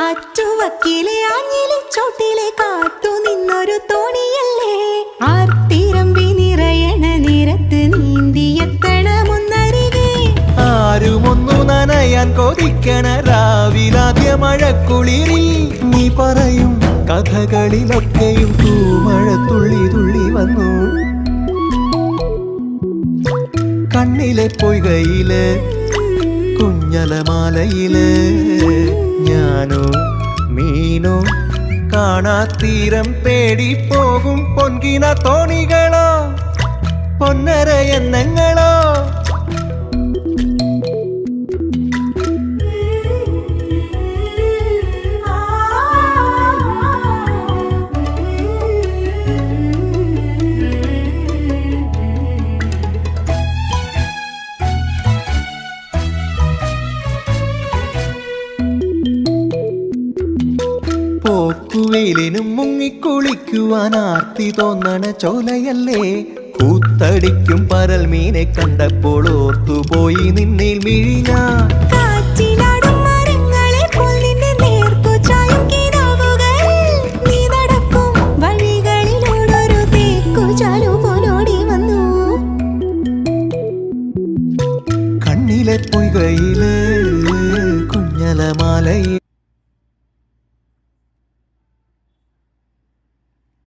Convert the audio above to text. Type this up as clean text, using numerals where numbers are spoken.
ആറ്റുവക്കിലെ ആഞ്ഞിലി ചോട്ടിലെ കാത്തു നിന്നൊരു തോണിയല്ലേ ആർത്തിരമ്പി നിറയണ നിരത്ത് നീന്തിയെത്തണമെന്നരികെ ആരുമൊന്നു നനയാൻ കൊതിക്കണ രാവിലാദ്യ മഴക്കുളിരിൽ നീ പറയും കഥകളിലൊക്കെയും തൂമഴ തുള്ളി തുള്ളി വന്നു കണ്ണിലെ പൊയ്കയില് കുഞ്ഞലമാലയില് ഞാനോ മീനോ കാണാത്തീരം തേടി പോകും പൊൻകിന തോണികളോ പൊന്നര എണ്ണങ്ങളോ പോക്കുവെയിലിനും മുങ്ങിക്കുളിക്കുവാൻ ആർത്തി തോന്നണ ചോലയല്ലേ കൂത്തടിക്കും പരൽ മീനെ കണ്ടപ്പോൾ ഓർത്തുപോയി നിന്നിൽ മിഴിഞ്ഞ കാറ്റിലാടും മരങ്ങളെ പോൽ നിന്നെ നേർക്കു ചായും കിനാവുകളിൽ നീ നടക്കും വഴികളിലൂടൊരു തേക്കു ചാലു പോലോടി വന്നു കണ്ണിലെ പൊയ്കയില് കുഞ്ഞലമാലയില്